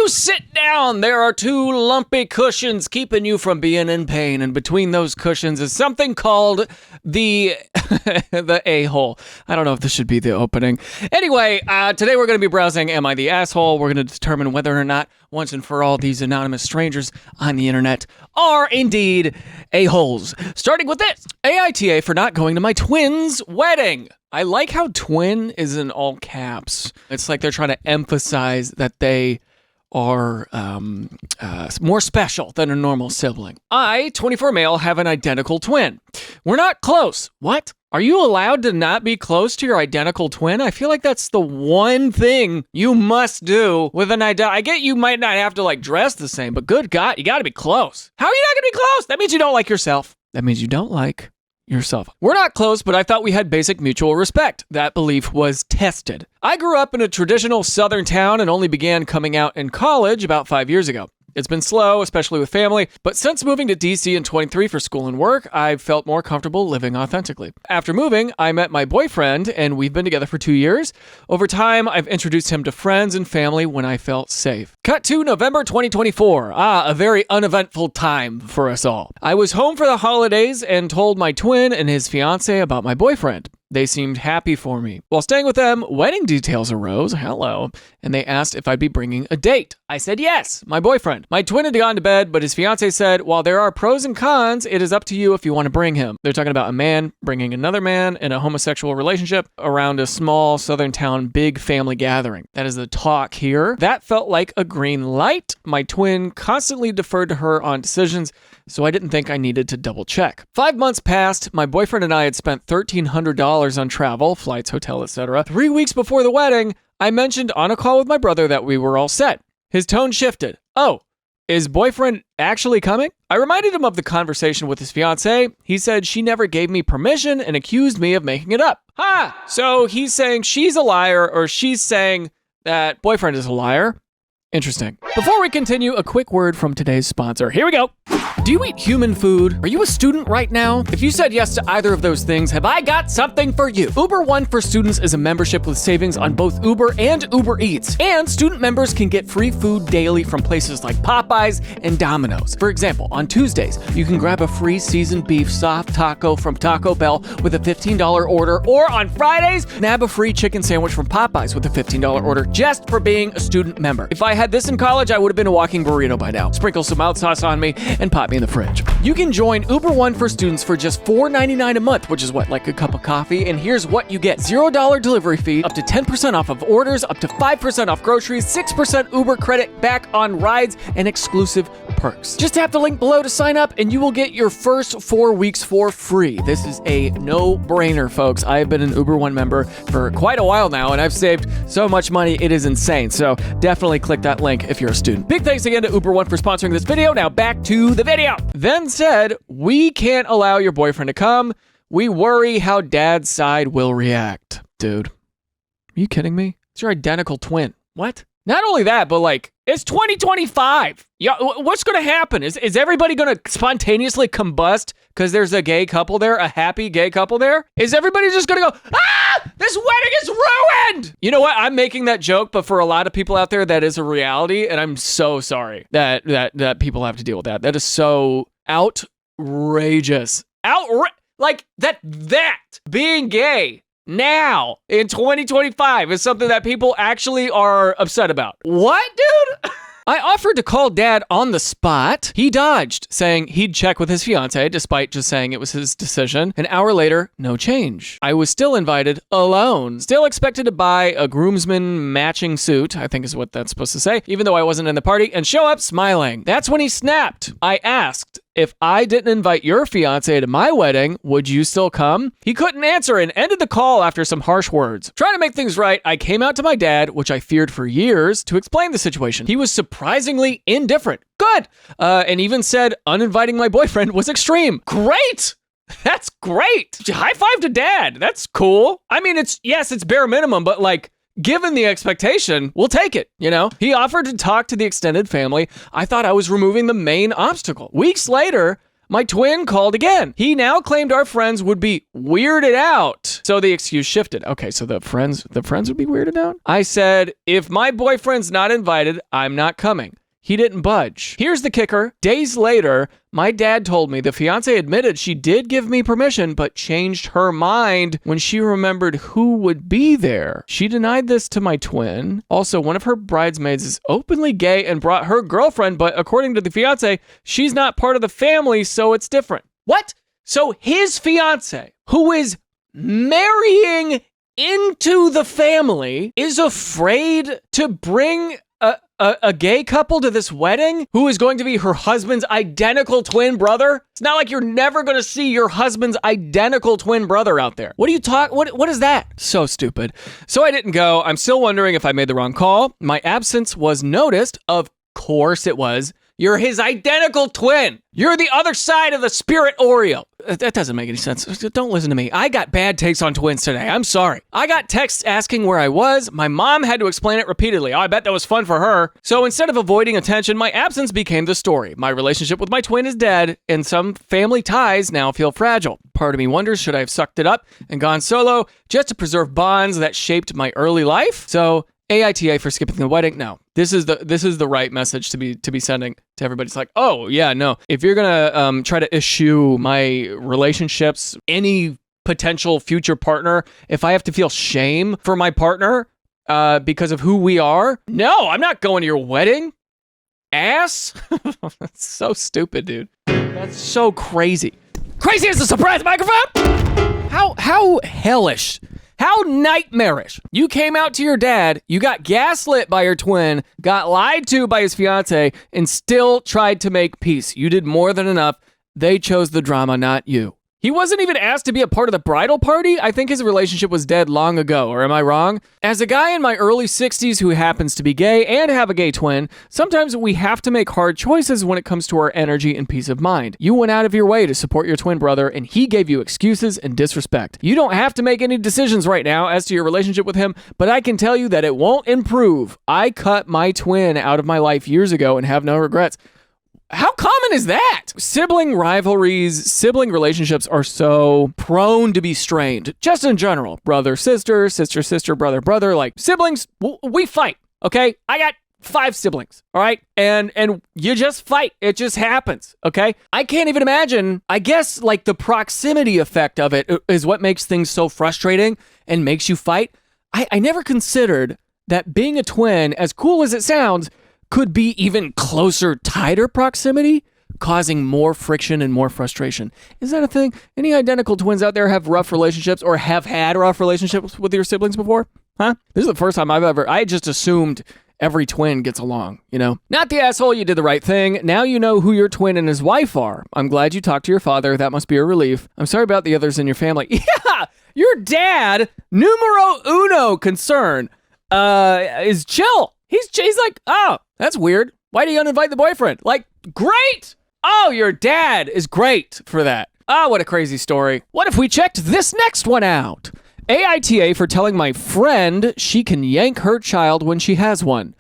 you sit down, there are two lumpy cushions keeping you from being in pain. And between those cushions is something called the the a-hole. I don't know if this should be the opening. Anyway, today we're going to be browsing Am I the Asshole? We're going to determine whether or not, once and for all, these anonymous strangers on the internet are indeed a-holes. Starting with this. AITA for not going to my twins' wedding. I like how twin is in all caps. It's like they're trying to emphasize that they are more special than a normal sibling. I, 24 male, have an identical twin. We're not close. What? Are you allowed to not be close to your identical twin? I feel like that's the one thing you must do with an identical. I get you might not have to dress the same, but good God, you gotta be close. How are you not gonna be close? That means you don't like yourself. That means you don't like yourself. We're not close, but I thought we had basic mutual respect. That belief was tested. I grew up in a traditional southern town and only began coming out in college about 5 years ago. It's been slow, especially with family, but since moving to DC in 23 for school and work, I've felt more comfortable living authentically. After moving, I met my boyfriend, and we've been together for 2 years. Over time, I've introduced him to friends and family when I felt safe. Cut to November 2024. A very uneventful time for us all. I was home for the holidays and told my twin and his fiance about my boyfriend. They seemed happy for me. While staying with them, wedding details arose, and they asked if I'd be bringing a date. I said yes, my boyfriend. My twin had gone to bed, but his fiance said, while there are pros and cons, it is up to you if you want to bring him. They're talking about a man bringing another man in a homosexual relationship around a small southern town big family gathering. That is the talk here. That felt like a green light. My twin constantly deferred to her on decisions, so I didn't think I needed to double check. 5 months passed. My boyfriend and I had spent $1,300 on travel, flights, hotel, etc. 3 weeks before the wedding, I mentioned on a call with my brother that we were all set. His tone shifted. Oh, is boyfriend actually coming? I reminded him of the conversation with his fiance. He said she never gave me permission and accused me of making it up. So he's saying she's a liar, or she's saying that boyfriend is a liar. Interesting. Before we continue, a quick word from today's sponsor. Here we go. Do you eat human food? Are you a student right now? If you said yes to either of those things, have I got something for you? Uber One for Students is a membership with savings on both Uber and Uber Eats. And student members can get free food daily from places like Popeyes and Domino's. For example, on Tuesdays, you can grab a free seasoned beef soft taco from Taco Bell with a $15 order. Or on Fridays, nab a free chicken sandwich from Popeyes with a $15 order just for being a student member. If I had this in college, I would have been a walking burrito by now. Sprinkle some mouth sauce on me and pop me in the fridge. You can join Uber One for Students for just $4.99 a month, which is what, like a cup of coffee? And here's what you get. $0 delivery fee, up to 10% off of orders, up to 5% off groceries, 6% Uber credit back on rides, and exclusive perks. Just tap the link below to sign up and you will get your first 4 weeks for free. This is a no-brainer, folks. I have been an Uber One member for quite a while now, and I've saved so much money, it is insane. So definitely click that link if you're a student. Big thanks again to Uber One for sponsoring this video. Now back to the video. Then said, we can't allow your boyfriend to come. We worry how dad's side will react. Dude, are you kidding me? It's your identical twin. What? Not only that, but it's 2025. Yeah, what's going to happen? Is everybody going to spontaneously combust because there's a gay couple there, a happy gay couple there? Is everybody just going to go, this wedding is ruined? You know what? I'm making that joke, but for a lot of people out there, that is a reality, and I'm so sorry that people have to deal with that. That is so outrageous. That being gay now in 2025 is something that people actually are upset about. What, dude? I offered to call dad on the spot. He dodged, saying he'd check with his fiance, despite just saying it was his decision. An hour later, no change. I was still invited alone. Still expected to buy a groomsman matching suit, I think is what that's supposed to say, even though I wasn't in the party, and show up smiling. That's when he snapped. I asked, if I didn't invite your fiance to my wedding, would you still come? He couldn't answer and ended the call after some harsh words. Trying to make things right, I came out to my dad, which I feared for years, to explain the situation. He was surprisingly indifferent. Good. And even said uninviting my boyfriend was extreme. Great. That's great. High five to dad. That's cool. I mean, it's bare minimum, but given the expectation, we'll take it, you know? He offered to talk to the extended family. I thought I was removing the main obstacle. Weeks later, my twin called again. He now claimed our friends would be weirded out. So the excuse shifted. Okay, so the friends would be weirded out? I said, if my boyfriend's not invited, I'm not coming. He didn't budge. Here's the kicker. Days later, my dad told me the fiance admitted she did give me permission, but changed her mind when she remembered who would be there. She denied this to my twin. Also, one of her bridesmaids is openly gay and brought her girlfriend, but according to the fiance, she's not part of the family, so it's different. What? So his fiance, who is marrying into the family, is afraid to bring a gay couple to this wedding who is going to be her husband's identical twin brother? It's not like you're never going to see your husband's identical twin brother out there. What is that? So stupid. So I didn't go. I'm still wondering if I made the wrong call. My absence was noticed. Of course it was. You're his identical twin. You're the other side of the spirit Oreo. That doesn't make any sense. Don't listen to me. I got bad takes on twins today. I'm sorry. I got texts asking where I was. My mom had to explain it repeatedly. Oh, I bet that was fun for her. So instead of avoiding attention, my absence became the story. My relationship with my twin is dead, and some family ties now feel fragile. Part of me wonders, should I have sucked it up and gone solo just to preserve bonds that shaped my early life? So AITA for skipping the wedding. No, this is the right message to be sending to everybody. It's like, oh yeah, no. If you're gonna try to eschew my relationships, any potential future partner, if I have to feel shame for my partner because of who we are, no, I'm not going to your wedding. Ass. That's so stupid, dude. That's so crazy. Crazy as a surprise microphone. How hellish. How nightmarish. You came out to your dad, you got gaslit by your twin, got lied to by his fiance, and still tried to make peace. You did more than enough. They chose the drama, not you. He wasn't even asked to be a part of the bridal party. I think his relationship was dead long ago, or am I wrong? As a guy in my early 60s who happens to be gay and have a gay twin, sometimes we have to make hard choices when it comes to our energy and peace of mind. You went out of your way to support your twin brother, and he gave you excuses and disrespect. You don't have to make any decisions right now as to your relationship with him, but I can tell you that it won't improve. I cut my twin out of my life years ago and have no regrets. How common is that? Sibling rivalries, sibling relationships are so prone to be strained. Just in general, brother, sister, sister, sister, brother, brother, like siblings, we fight, okay? I got 5 siblings, all right? And you just fight. It just happens, okay? I can't even imagine. I guess like the proximity effect of it is what makes things so frustrating and makes you fight. I never considered that being a twin, as cool as it sounds, could be even closer, tighter proximity, causing more friction and more frustration. Is that a thing? Any identical twins out there have rough relationships or have had rough relationships with your siblings before? Huh? This is the first time I just assumed every twin gets along, you know? Not the asshole, you did the right thing. Now you know who your twin and his wife are. I'm glad you talked to your father. That must be a relief. I'm sorry about the others in your family. Yeah, your dad, numero uno concern, is chill. He's like, oh, that's weird. Why do you uninvite the boyfriend? Like, great. Oh, your dad is great for that. Oh, what a crazy story. What if we checked this next one out? AITA for telling my friend she can yank her child when she has one.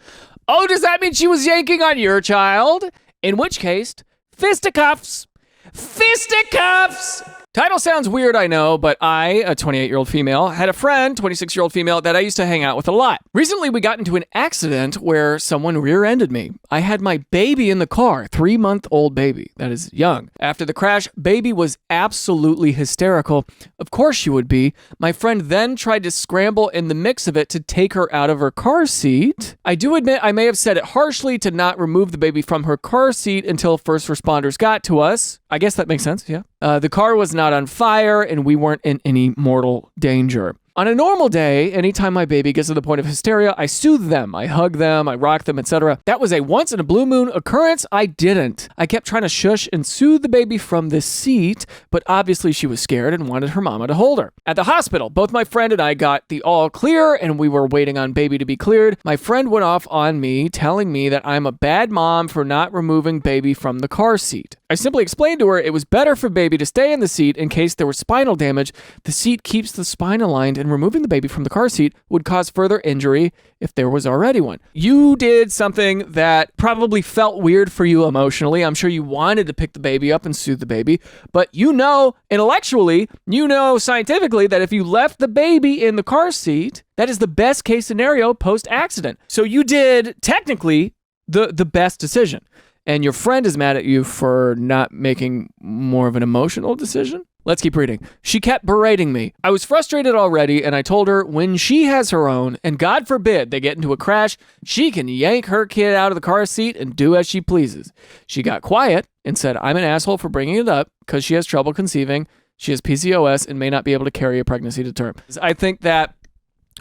Oh, does that mean she was yanking on your child? In which case, fisticuffs. Fisticuffs! Title sounds weird, I know, but I, a 28-year-old female, had a friend, 26-year-old female, that I used to hang out with a lot. Recently, we got into an accident where someone rear-ended me. I had my baby in the car, 3-month-old baby. That is young. After the crash, baby was absolutely hysterical. Of course she would be. My friend then tried to scramble in the mix of it to take her out of her car seat. I do admit I may have said it harshly to not remove the baby from her car seat until first responders got to us. I guess that makes sense, yeah. The car was not on fire, and we weren't in any mortal danger. On a normal day, anytime my baby gets to the point of hysteria, I soothe them, I hug them, I rock them, etc. That was a once in a blue moon occurrence. I didn't. I kept trying to shush and soothe the baby from the seat, but obviously she was scared and wanted her mama to hold her. At the hospital, both my friend and I got the all clear, and we were waiting on baby to be cleared. My friend went off on me, telling me that I'm a bad mom for not removing baby from the car seat. I simply explained to her it was better for baby to stay in the seat in case there was spinal damage. The seat keeps the spine aligned and and removing the baby from the car seat would cause further injury if there was already one. You did something that probably felt weird for you emotionally. I'm sure you wanted to pick the baby up and soothe the baby, but you know intellectually, you know scientifically that if you left the baby in the car seat, that is the best case scenario post-accident. So you did technically the best decision. And your friend is mad at you for not making more of an emotional decision? Let's keep reading. She kept berating me. I was frustrated already, and I told her when she has her own, and God forbid they get into a crash, she can yank her kid out of the car seat and do as she pleases. She got quiet and said, I'm an asshole for bringing it up because she has trouble conceiving, she has PCOS, and may not be able to carry a pregnancy to term. I think that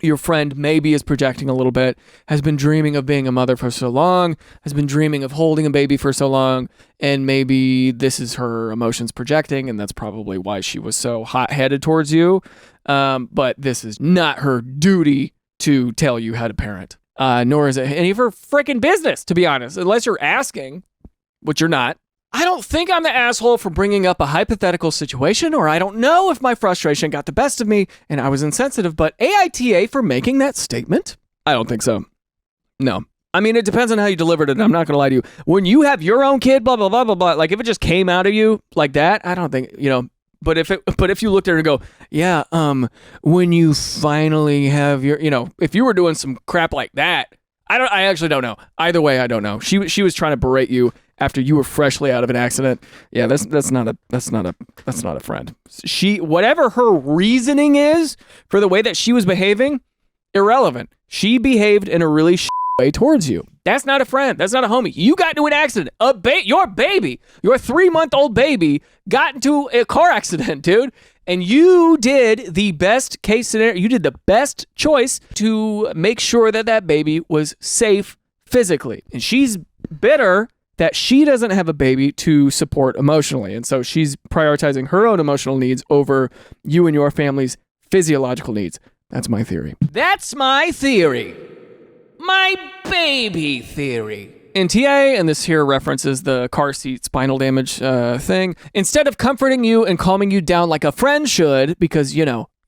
your friend maybe is projecting a little bit, has been dreaming of being a mother for so long, has been dreaming of holding a baby for so long, and maybe this is her emotions projecting, and that's probably why she was so hot-headed towards you. But this is not her duty to tell you how to parent, nor is it any of her freaking business, to be honest, unless you're asking, which you're not. I don't think I'm the asshole for bringing up a hypothetical situation, or I don't know if my frustration got the best of me and I was insensitive, but AITA for making that statement? I don't think so. No. I mean, it depends on how you delivered it. I'm not going to lie to you. When you have your own kid, blah, blah, blah, blah, blah, like if it just came out of you like that, I don't think, but if you looked at her and go, yeah, when you finally have your, if you were doing some crap like that, I actually don't know. Either way, I don't know. She was trying to berate you after you were freshly out of an accident. Yeah, that's not a friend. Whatever her reasoning is for the way that she was behaving, irrelevant. She behaved in a really way towards you. That's not a friend. That's not a homie. You got into an accident. Your 3-month-old baby got into a car accident, dude. And you did the best case scenario. You did the best choice to make sure that that baby was safe physically. And she's bitter that she doesn't have a baby to support emotionally. And so she's prioritizing her own emotional needs over you and your family's physiological needs. That's my theory. That's my theory. My baby theory. In TA, and this here references the car seat spinal damage thing, instead of comforting you and calming you down like a friend should, because,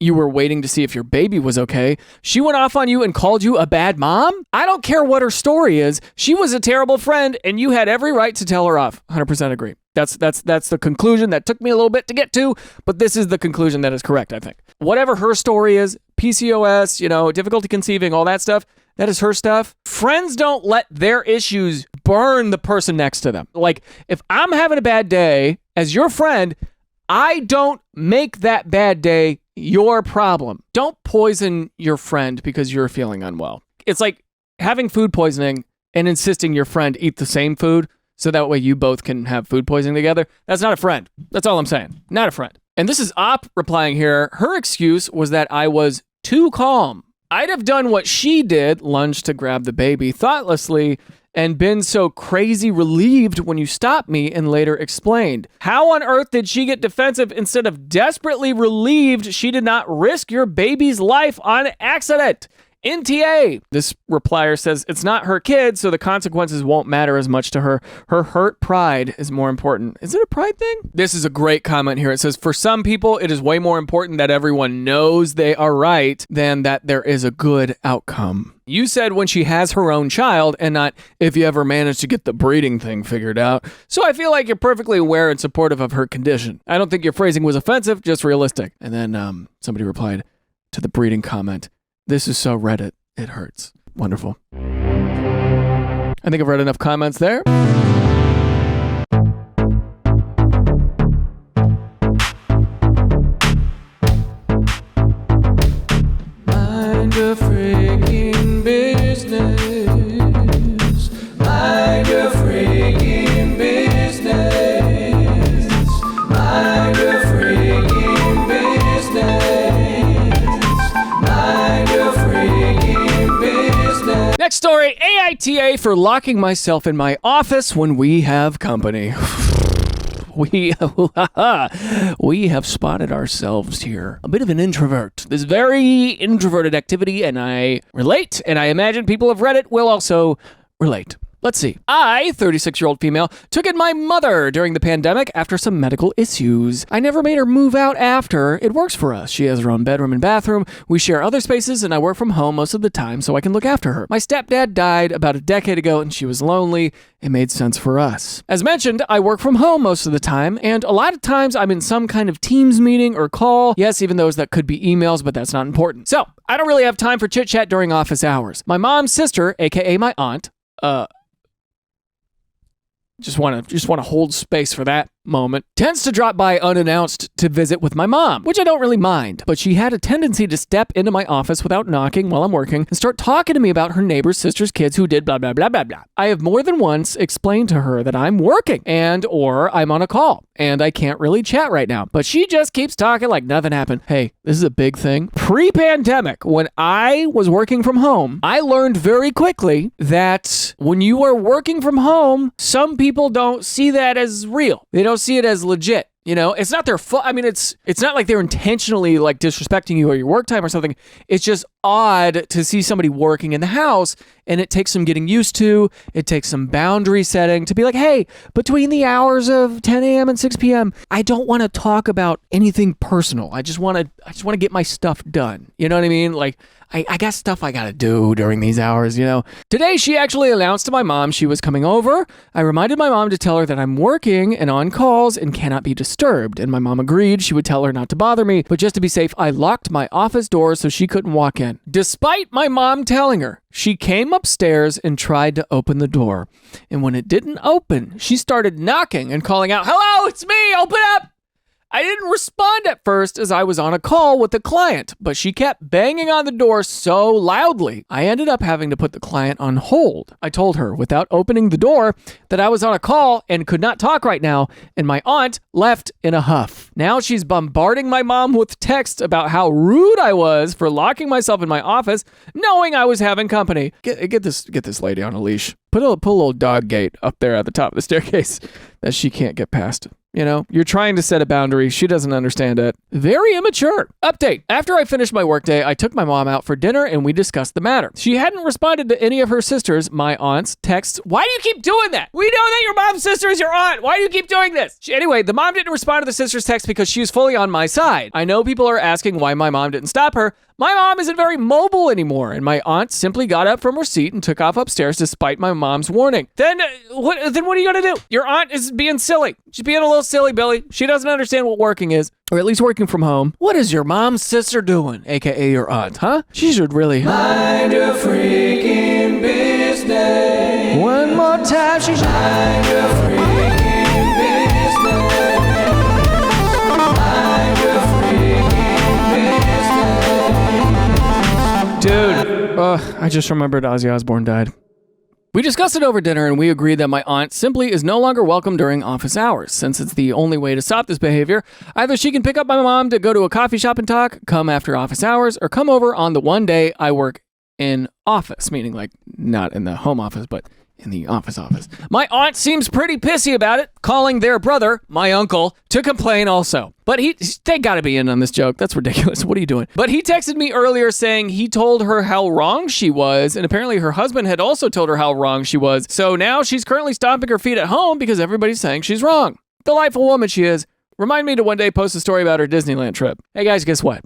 you were waiting to see if your baby was okay, she went off on you and called you a bad mom? I don't care what her story is. She was a terrible friend, and you had every right to tell her off. 100% agree. That's the conclusion that took me a little bit to get to, but this is the conclusion that is correct, I think. Whatever her story is, PCOS, difficulty conceiving, all that stuff, that is her stuff. Friends don't let their issues burn the person next to them. Like, if I'm having a bad day, as your friend, I don't make that bad day your problem. Don't poison your friend because you're feeling unwell. It's like having food poisoning and insisting your friend eat the same food so that way you both can have food poisoning together. That's not a friend. That's all I'm saying. Not a friend. And this is Op replying here. Her excuse was that I was too calm. I'd have done what she did, lunged to grab the baby thoughtlessly, and been so crazy relieved when you stopped me and later explained. How on earth did she get defensive instead of desperately relieved she did not risk your baby's life on accident? NTA. This replier says it's not her kid, so the consequences won't matter as much to her. Her hurt pride is more important. Is it a pride thing? This is a great comment here. It says, for some people, it is way more important that everyone knows they are right than that there is a good outcome. You said when she has her own child and not if you ever manage to get the breeding thing figured out. So I feel like you're perfectly aware and supportive of her condition. I don't think your phrasing was offensive, just realistic. And then somebody replied to the breeding comment, this is so Reddit, it hurts. Wonderful. I think I've read enough comments there. Mind your freaking business. Mind your freaking business. Mind your freaking business. Next story, AITA for locking myself in my office when we have company. We have spotted ourselves here. A bit of an introvert. This very introverted activity, and I relate, and I imagine people of Reddit will also relate. Let's see. I, 36-year-old female, took in my mother during the pandemic after some medical issues. I never made her move out after. It works for us. She has her own bedroom and bathroom. We share other spaces, and I work from home most of the time so I can look after her. My stepdad died about a decade ago, and she was lonely. It made sense for us. As mentioned, I work from home most of the time, and a lot of times I'm in some kind of Teams meeting or call. Yes, even those that could be emails, but that's not important. So, I don't really have time for chit-chat during office hours. My mom's sister, aka my aunt, just want to hold space for that moment, tends to drop by unannounced to visit with my mom, which I don't really mind. But she had a tendency to step into my office without knocking while I'm working and start talking to me about her neighbor's sister's kids who did blah, blah, blah, blah, blah. I have more than once explained to her that I'm working or I'm on a call and I can't really chat right now. But she just keeps talking like nothing happened. Hey, this is a big thing. Pre-pandemic, when I was working from home, I learned very quickly that when you are working from home, some people don't see that as real. They don't see it as legit. You know, it's not their fault. I mean, it's not like they're intentionally like disrespecting you or your work time or something. It's just odd to see somebody working in the house, and it takes some getting used to. It takes some boundary setting to be like, hey, between the hours of 10 a.m. and 6 p.m., I don't want to talk about anything personal. I just want to get my stuff done. You know what I mean? Like, I got stuff I gotta do during these hours, you know. Today, she actually announced to my mom she was coming over. I reminded my mom to tell her that I'm working and on calls and cannot be disturbed. And my mom agreed she would tell her not to bother me. But just to be safe, I locked my office door so she couldn't walk in. Despite my mom telling her, she came upstairs and tried to open the door. And when it didn't open, she started knocking and calling out, "Hello, it's me, open up!" I didn't respond at first as I was on a call with the client, but she kept banging on the door so loudly, I ended up having to put the client on hold. I told her, without opening the door, that I was on a call and could not talk right now, and my aunt left in a huff. Now she's bombarding my mom with texts about how rude I was for locking myself in my office, knowing I was having company. Get this lady on a leash. Put a little dog gate up there at the top of the staircase that she can't get past. You know, you're trying to set a boundary. She doesn't understand it. Very immature. Update. After I finished my workday, I took my mom out for dinner and we discussed the matter. She hadn't responded to any of her sisters, my aunt's, texts. Why do you keep doing that? We know that your mom's sister is your aunt. Why do you keep doing this? Anyway, the mom didn't respond to the sister's text because she was fully on my side. I know people are asking why my mom didn't stop her. My mom isn't very mobile anymore, and my aunt simply got up from her seat and took off upstairs despite my mom's warning. Then what are you gonna do? Your aunt is being silly. She's being a little silly, Billy. She doesn't understand what working is, or at least working from home. What is your mom's sister doing, aka your aunt, huh? She should really mind your freaking business. One more time, she should mind your freaking business. Mind your freaking business. Dude, I just remembered Ozzy Osbourne died. We discussed it over dinner and we agreed that my aunt simply is no longer welcome during office hours. Since it's the only way to stop this behavior, either she can pick up my mom to go to a coffee shop and talk, come after office hours, or come over on the one day I work in office, meaning like not in the home office, but in the office. My aunt seems pretty pissy about it, calling their brother, my uncle, to complain also. But they gotta be in on this joke. That's ridiculous. What are you doing? But he texted me earlier saying he told her how wrong she was, and apparently her husband had also told her how wrong she was. So now she's currently stomping her feet at home because everybody's saying she's wrong. Delightful woman she is. Remind me to one day post a story about her Disneyland trip. Hey guys, guess what?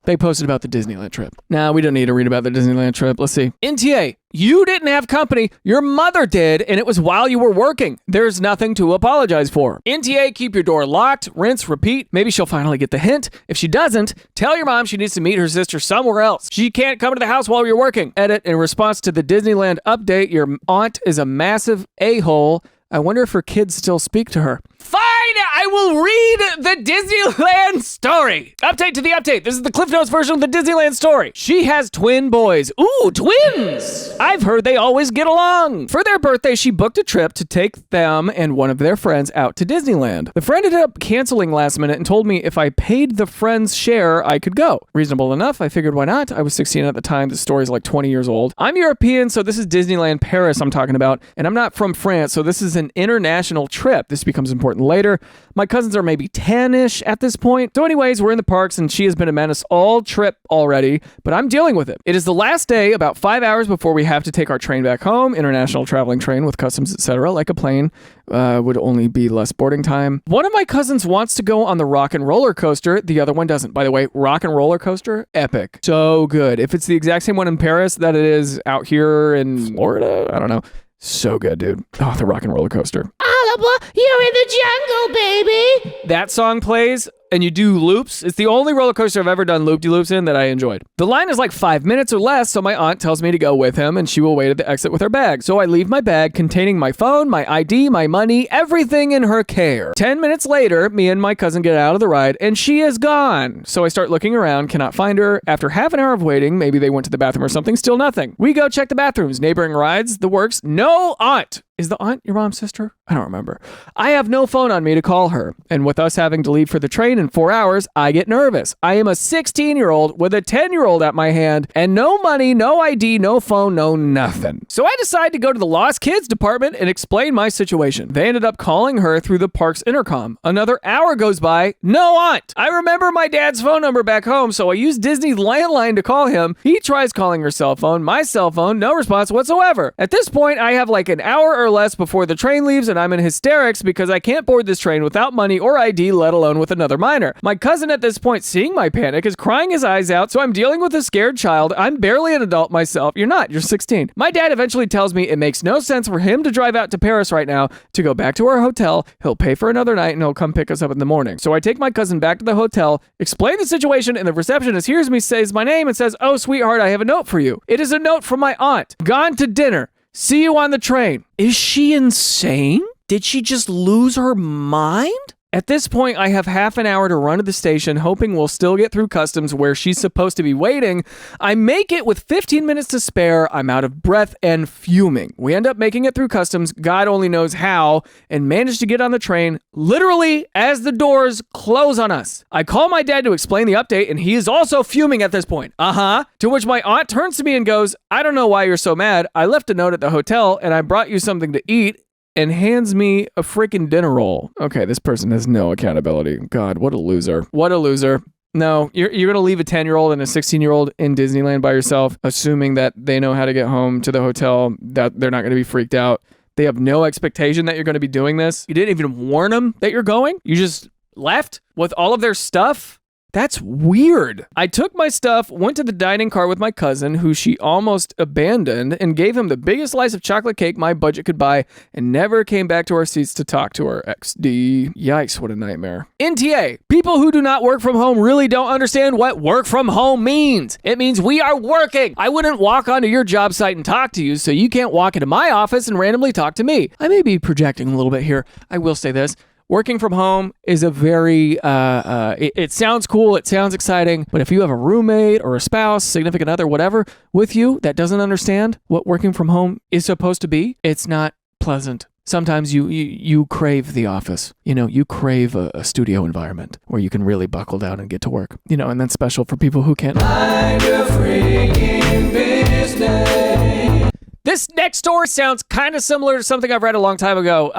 They posted about the Disneyland trip. Nah, we don't need to read about the Disneyland trip. Let's see. NTA, you didn't have company. Your mother did, and it was while you were working. There's nothing to apologize for. NTA, keep your door locked. Rinse, repeat. Maybe she'll finally get the hint. If she doesn't, tell your mom she needs to meet her sister somewhere else. She can't come to the house while you're working. Edit, in response to the Disneyland update, your aunt is a massive a-hole. I wonder if her kids still speak to her. Fine, I will read the Disneyland story. Update to the update. This is the Cliff Notes version of the Disneyland story. She has twin boys. Ooh, twins! I've heard they always get along. For their birthday, she booked a trip to take them and one of their friends out to Disneyland. The friend ended up canceling last minute and told me if I paid the friend's share, I could go. Reasonable enough. I figured why not? I was 16 at the time. The story's like 20 years old. I'm European, so this is Disneyland Paris I'm talking about, and I'm not from France, so this is an international trip. This becomes important later. later. My cousins are maybe 10-ish at this point. So anyways, we're in the parks and she has been a menace all trip already, but I'm dealing with it. It is the last day, about 5 hours before we have to take our train back home, international traveling train with customs, etc. Like a plane, would only be less boarding time. One of my cousins wants to go on the rock and roller coaster. The other one doesn't. By the way, rock and roller coaster, epic. So good. If it's the exact same one in Paris that it is out here in Florida, I don't know. So good, dude. Oh, the rock and roller coaster. Oliver, you're in the jungle, baby. That song plays and you do loops. It's the only roller coaster I've ever done loop-de-loops in that I enjoyed. The line is like 5 minutes or less, so my aunt tells me to go with him and she will wait at the exit with her bag. So I leave my bag containing my phone, my ID, my money, everything in her care. 10 minutes later, me and my cousin get out of the ride and she is gone. So I start looking around, cannot find her. After half an hour of waiting, maybe they went to the bathroom or something, still nothing. We go check the bathrooms, neighboring rides, the works. No aunt. Is the aunt your mom's sister? I don't remember. I have no phone on me to call her. And with us having to leave for the train in 4 hours, I get nervous. I am a 16-year-old with a 10-year-old at my hand and no money, no ID, no phone, no nothing. So I decide to go to the lost kids department and explain my situation. They ended up calling her through the park's intercom. Another hour goes by, no aunt. I remember my dad's phone number back home, so I use Disney's landline to call him. He tries calling her cell phone, my cell phone, no response whatsoever. At this point, I have like an hour or less before the train leaves and I'm in hysterics because I can't board this train without money or ID, let alone with another minor. My cousin at this point, seeing my panic, is crying his eyes out, so I'm dealing with a scared child. I'm barely an adult myself. You're not, you're 16. My dad eventually tells me it makes no sense for him to drive out to Paris right now to go back to our hotel. He'll pay for another night and he'll come pick us up in the morning. So I take my cousin back to the hotel, explain the situation, and the receptionist hears me, says my name and says, "Oh, sweetheart, I have a note for you." It is a note from my aunt. Gone to dinner. See you on the train. Is she insane? Did she just lose her mind? At this point, I have half an hour to run to the station, hoping we'll still get through customs where she's supposed to be waiting. I make it with 15 minutes to spare. I'm out of breath and fuming. We end up making it through customs, God only knows how, and manage to get on the train literally as the doors close on us. I call my dad to explain the update, and he is also fuming at this point. To which my aunt turns to me and goes, "I don't know why you're so mad. I left a note at the hotel, and I brought you something to eat," and hands me a freaking dinner roll. Okay, this person has no accountability. God, what a loser. What a loser. No, you're going to leave a 10-year-old and a 16-year-old in Disneyland by yourself, assuming that they know how to get home to the hotel, that they're not going to be freaked out. They have no expectation that you're going to be doing this. You didn't even warn them that you're going. You just left with all of their stuff. That's weird. I took my stuff, went to the dining car with my cousin, who she almost abandoned, and gave him the biggest slice of chocolate cake my budget could buy, and never came back to our seats to talk to her. XD. Yikes, what a nightmare. NTA. People who do not work from home really don't understand what work from home means. It means we are working. I wouldn't walk onto your job site and talk to you, so you can't walk into my office and randomly talk to me. I may be projecting a little bit here. I will say this. Working from home is a very, it sounds cool, it sounds exciting, but if you have a roommate or a spouse, significant other, whatever, with you that doesn't understand what working from home is supposed to be, it's not pleasant. Sometimes you crave the office. You know, you crave a studio environment where you can really buckle down and get to work. You know, and that's special for people who can't. Mind your freaking business. This next story sounds kind of similar to something I've read a long time ago,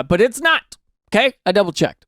but it's not. Okay, I double checked.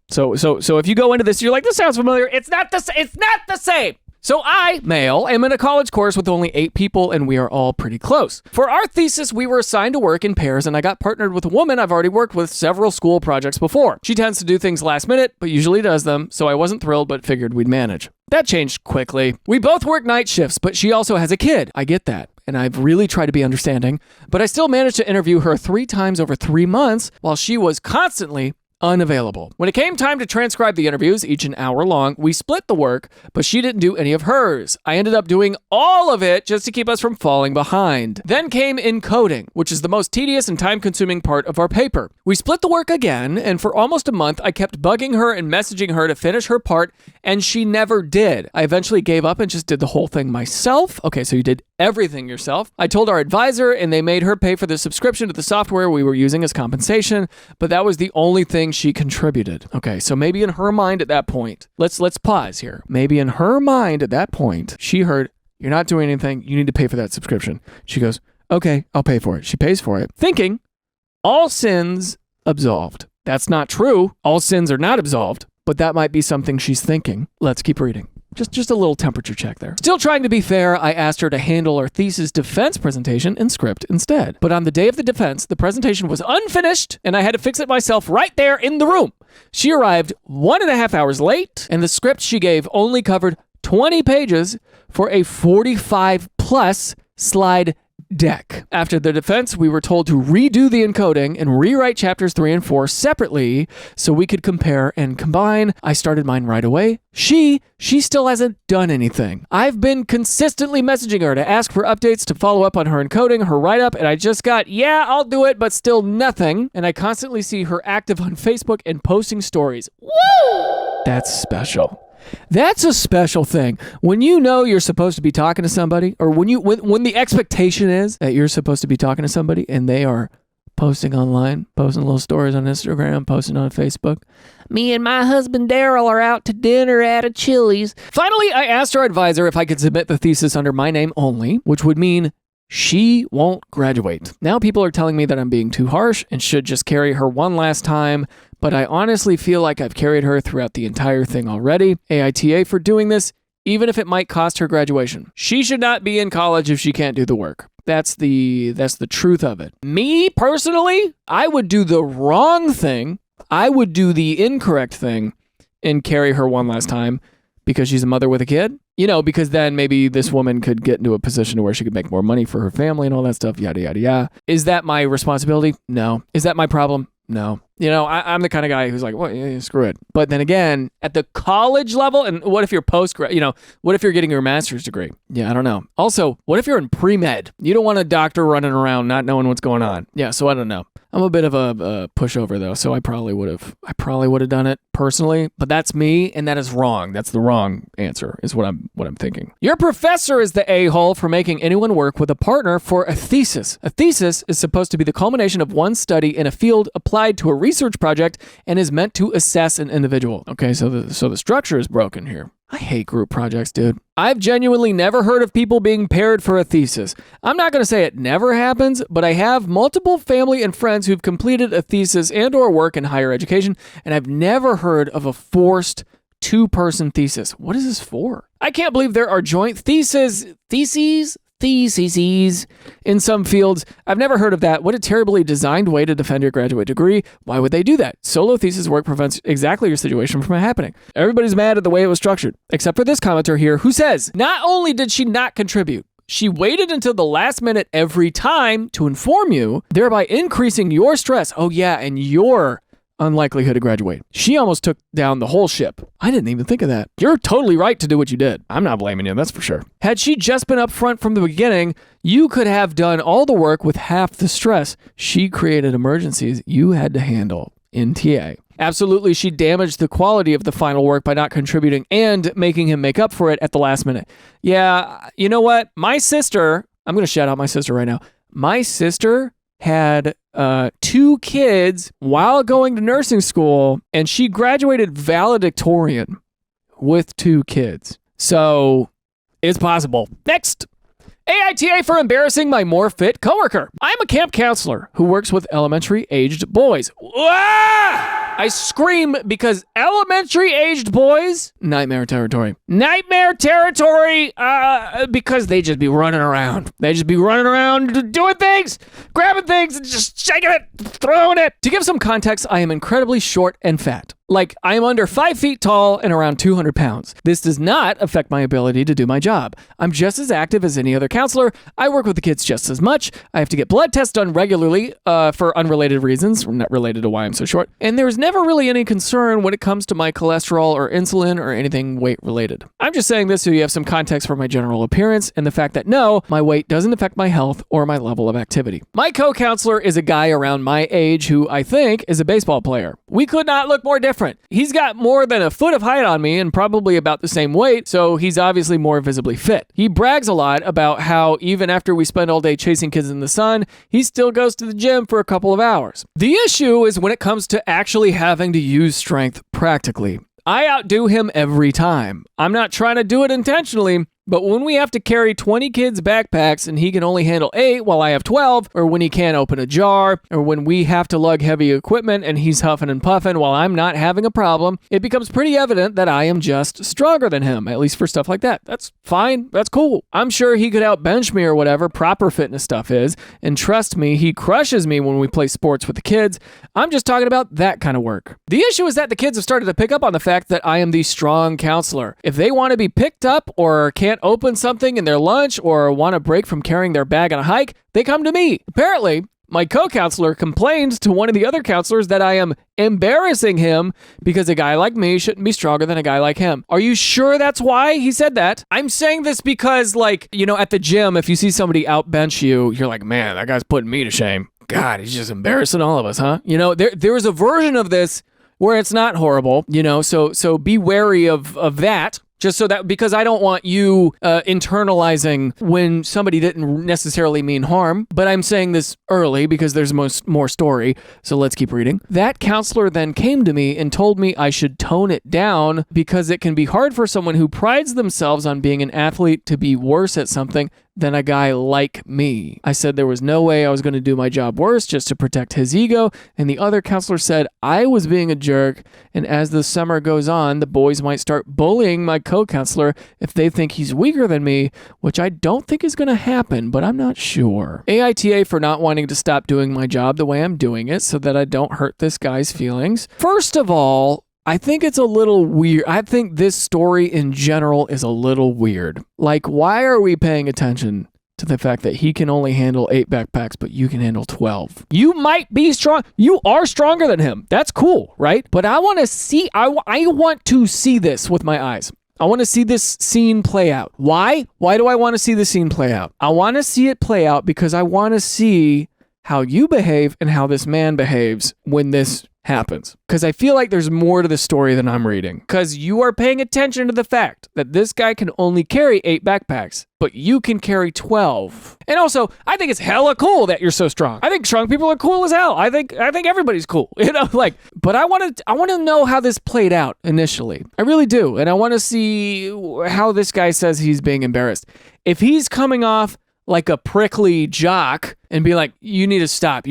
So if you go into this, you're like, this sounds familiar. It's not the same. So I, male, am in a college course with only 8 people, and we are all pretty close. For our thesis, we were assigned to work in pairs, and I got partnered with a woman I've already worked with several school projects before. She tends to do things last minute, but usually does them, so I wasn't thrilled, but figured we'd manage. That changed quickly. We both work night shifts, but she also has a kid. I get that. And I've really tried to be understanding, but I still managed to interview her 3 times over 3 months while she was constantly unavailable. When it came time to transcribe the interviews, each an hour long, we split the work, but she didn't do any of hers. I ended up doing all of it just to keep us from falling behind. Then came encoding, which is the most tedious and time-consuming part of our paper. We split the work again, and for almost a month, I kept bugging her and messaging her to finish her part, and she never did. I eventually gave up and just did the whole thing myself. Okay, so you did everything yourself. I told our advisor, and they made her pay for the subscription to the software we were using as compensation, but that was the only thing she contributed. Okay, so maybe in her mind at that point, let's pause here. Maybe in her mind at that point, she heard, "You're not doing anything, you need to pay for that subscription." She goes, "Okay, I'll pay for it." She pays for it, thinking, all sins absolved. That's not true. All sins are not absolved, but that might be something she's thinking. Let's keep reading. Just a little temperature check there. Still trying to be fair, I asked her to handle our thesis defense presentation and script instead. But on the day of the defense, the presentation was unfinished and I had to fix it myself right there in the room. She arrived 1.5 hours late and the script she gave only covered 20 pages for a 45 plus slide deck. After the defense, we were told to redo the encoding and rewrite chapters 3 and 4 separately so we could compare and combine. I started mine right away. She still hasn't done anything. I've been consistently messaging her to ask for updates to follow up on her encoding, her write-up, and I just got, yeah, I'll do it, but still nothing. And I constantly see her active on Facebook and posting stories. Woo! That's special. That's a special thing. When you know you're supposed to be talking to somebody, or when the expectation is that you're supposed to be talking to somebody and they are posting online, posting little stories on Instagram, posting on Facebook. Me and my husband Daryl are out to dinner at a Chili's. Finally, I asked our advisor if I could submit the thesis under my name only, which would mean she won't graduate. Now people are telling me that I'm being too harsh and should just carry her one last time, but I honestly feel like I've carried her throughout the entire thing already. AITA for doing this, even if it might cost her graduation. She should not be in college if she can't do the work. That's the truth of it. Me, personally, I would do the wrong thing. I would do the incorrect thing and carry her one last time because she's a mother with a kid. You know, because then maybe this woman could get into a position where she could make more money for her family and all that stuff, yada, yada, yada. Is that my responsibility? No. Is that my problem? No. You know, I'm the kind of guy who's like, well, yeah, screw it. But then again, at the college level, and what if you're what if you're getting your master's degree? Yeah, I don't know. Also, what if you're in pre-med? You don't want a doctor running around not knowing what's going on. Yeah, so I don't know. I'm a bit of a pushover though, so I probably would have done it personally, but that's me, and that is wrong. That's the wrong answer, is what I'm thinking. Your professor is the a-hole for making anyone work with a partner for a thesis. A thesis is supposed to be the culmination of one study in a field applied to a research project and is meant to assess an individual. Okay, so the structure is broken here. I hate group projects, dude. I've genuinely never heard of people being paired for a thesis. I'm not going to say it never happens, but I have multiple family and friends who've completed a thesis and or work in higher education, and I've never heard of a forced two-person thesis. What is this for? I can't believe there are joint theses in some fields. I've never heard of that. What a terribly designed way to defend your graduate degree. Why would they do that? Solo thesis work prevents exactly your situation from happening. Everybody's mad at the way it was structured, except for this commenter here who says, not only did she not contribute, she waited until the last minute every time to inform you, thereby increasing your stress. Oh yeah, and your unlikelihood to graduate. She almost took down the whole ship. I didn't even think of that. You're totally right to do what you did. I'm not blaming you, that's for sure. Had she just been upfront from the beginning, you could have done all the work with half the stress. She created emergencies you had to handle in TA. Absolutely, she damaged the quality of the final work by not contributing and making him make up for it at the last minute. Yeah, you know what? My sister, I'm going to shout out my sister right now. My sister had 2 kids while going to nursing school, and she graduated valedictorian with 2 kids. So it's possible. Next. AITA for embarrassing my more fit coworker. I'm a camp counselor who works with elementary-aged boys. I scream because elementary-aged boys, nightmare territory. Nightmare territory because they just be running around. They just be running around doing things, grabbing things, and just shaking it, throwing it. To give some context, I am incredibly short and fat. Like, I am under 5 feet tall and around 200 pounds. This does not affect my ability to do my job. I'm just as active as any other counselor. I work with the kids just as much. I have to get blood tests done regularly for unrelated reasons, not related to why I'm so short. And there's never really any concern when it comes to my cholesterol or insulin or anything weight related. I'm just saying this so you have some context for my general appearance and the fact that no, my weight doesn't affect my health or my level of activity. My co-counselor is a guy around my age who I think is a baseball player. We could not look more different. He's got more than a foot of height on me and probably about the same weight, so he's obviously more visibly fit. He brags a lot about how even after we spend all day chasing kids in the sun, he still goes to the gym for a couple of hours. The issue is when it comes to actually having to use strength practically. I outdo him every time. I'm not trying to do it intentionally. But when we have to carry 20 kids' backpacks and he can only handle 8 while I have 12, or when he can't open a jar, or when we have to lug heavy equipment and he's huffing and puffing while I'm not having a problem, it becomes pretty evident that I am just stronger than him, at least for stuff like that. That's fine. That's cool. I'm sure he could outbench me or whatever proper fitness stuff is, and trust me, he crushes me when we play sports with the kids. I'm just talking about that kind of work. The issue is that the kids have started to pick up on the fact that I am the strong counselor. If they want to be picked up or can't open something in their lunch or want a break from carrying their bag on a hike, they come to me. Apparently, my co-counselor complained to one of the other counselors that I am embarrassing him because a guy like me shouldn't be stronger than a guy like him. Are you sure that's why he said that? I'm saying this because, like, you know, at the gym, if you see somebody outbench you, you're like, man, that guy's putting me to shame. God, he's just embarrassing all of us, huh? You know, there's a version of this where it's not horrible, you know, so be wary of that. Just so that, because I don't want you internalizing when somebody didn't necessarily mean harm, but I'm saying this early because there's more story, so let's keep reading. That counselor then came to me and told me I should tone it down because it can be hard for someone who prides themselves on being an athlete to be worse at something than a guy like me. I said there was no way I was going to do my job worse just to protect his ego, and the other counselor said I was being a jerk, and as the summer goes on, the boys might start bullying my co-counselor if they think he's weaker than me, which I don't think is going to happen, but I'm not sure. AITA for not wanting to stop doing my job the way I'm doing it so that I don't hurt this guy's feelings. First of all, I think it's a little weird. I think this story in general is a little weird. Like, why are we paying attention to the fact that he can only handle 8 backpacks, but you can handle 12? You might be strong. You are stronger than him. That's cool, right? But I want to see, I want to see this with my eyes. I want to see this scene play out. Why? Why do I want to see the scene play out? I want to see it play out because I want to see how you behave and how this man behaves when this happens. Because I feel like there's more to the story than I'm reading. Because you are paying attention to the fact that this guy can only carry 8 backpacks, but you can carry 12. And also, I think it's hella cool that you're so strong. I think strong people are cool as hell. I think everybody's cool. You know, like, but I want to know how this played out initially. I really do. And I want to see how this guy says he's being embarrassed. If he's coming off like a prickly jock and be like, you need to stop.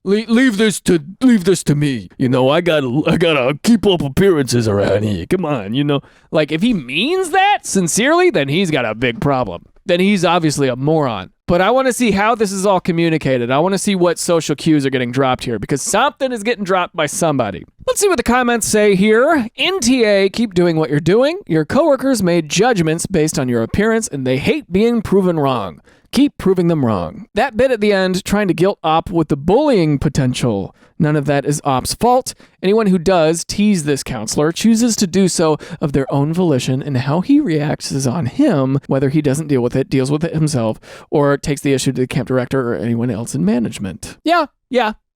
Leave this to me. You know, I gotta keep up appearances around here. Come on, you know. Like, if he means that sincerely, then he's got a big problem. Then he's obviously a moron. But I want to see how this is all communicated. I want to see what social cues are getting dropped here, because something is getting dropped by somebody. Let's see what the comments say here. NTA, keep doing what you're doing. Your coworkers made judgments based on your appearance, and they hate being proven wrong. Keep proving them wrong. That bit at the end, trying to guilt Op with the bullying potential. None of that is Op's fault. Anyone who does tease this counselor chooses to do so of their own volition, and how he reacts is on him, whether he doesn't deal with it, deals with it himself, or takes the issue to the camp director or anyone else in management. Yeah.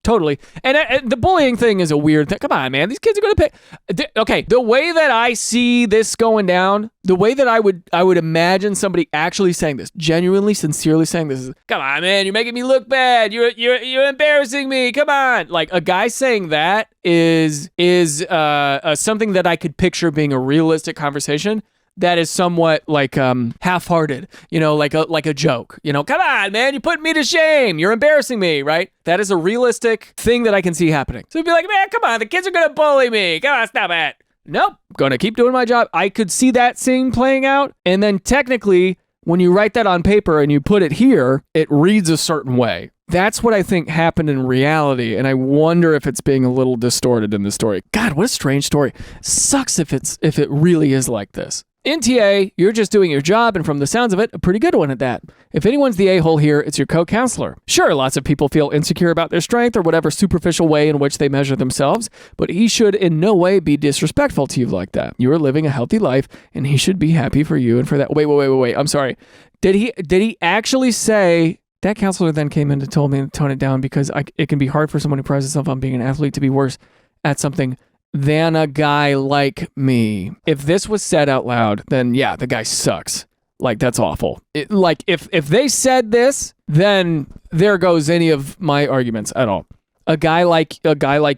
Totally. And the bullying thing is a weird thing. Come on, man. These kids are going to pay. Okay, the way that I see this going down, the way that I would imagine somebody actually saying this, genuinely, sincerely saying this is, come on, man, you're making me look bad. You're embarrassing me. Come on. Like, a guy saying that is something that I could picture being a realistic conversation. That is somewhat like half-hearted, you know, like a joke. You know, come on, man, you're putting me to shame. You're embarrassing me, right? That is a realistic thing that I can see happening. So you'd be like, man, come on, the kids are going to bully me. Come on, stop it. Nope, going to keep doing my job. I could see that scene playing out. And then technically, when you write that on paper and you put it here, it reads a certain way. That's what I think happened in reality, and I wonder if it's being a little distorted in the story. God, what a strange story. Sucks if it really is like this. NTA, you're just doing your job, and from the sounds of it, a pretty good one at that. If anyone's the a-hole here, it's your co-counselor. Sure, lots of people feel insecure about their strength or whatever superficial way in which they measure themselves, but he should in no way be disrespectful to you like that. You are living a healthy life, and he should be happy for you and for that. Wait. I'm sorry. Did he actually say... That counselor then came in and told me to tone it down because it can be hard for someone who prides himself on being an athlete to be worse at something than a guy like me. If this was said out loud, then yeah, the guy sucks. Like, that's awful. If they said this, then there goes any of my arguments at all. A guy like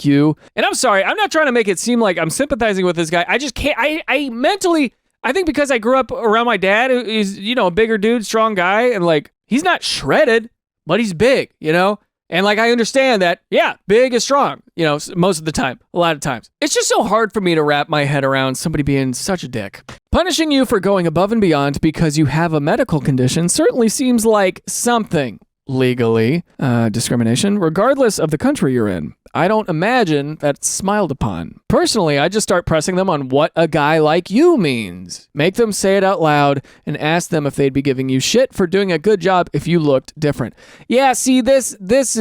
you, and I'm sorry, I'm not trying to make it seem like I'm sympathizing with this guy. I just can't. I mentally, I think because I grew up around my dad, who's, a bigger dude, strong guy, and like, he's not shredded, but he's big, And like, I understand that, yeah, big is strong, most of the time, a lot of times. It's just so hard for me to wrap my head around somebody being such a dick. Punishing you for going above and beyond because you have a medical condition certainly seems like something legally discrimination, regardless of the country you're in. I don't imagine that's smiled upon. Personally, I just start pressing them on what a guy like you means. Make them say it out loud and ask them if they'd be giving you shit for doing a good job if you looked different. Yeah, see, that's it.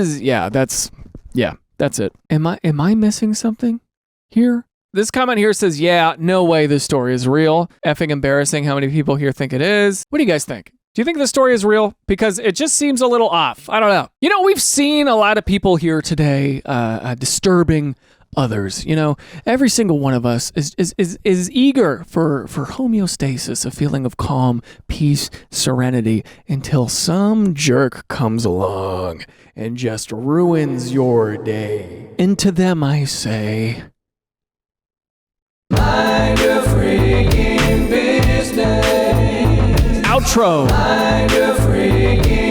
Am I missing something here? This comment here says, yeah, no way this story is real. Effing embarrassing how many people here think it is. What do you guys think? Do you think the story is real? Because it just seems a little off. I don't know. We've seen a lot of people here today disturbing others. Every single one of us is eager for homeostasis, a feeling of calm, peace, serenity, until some jerk comes along and just ruins your day. And to them I say, mind your freaking business. Outro. Mind your freaking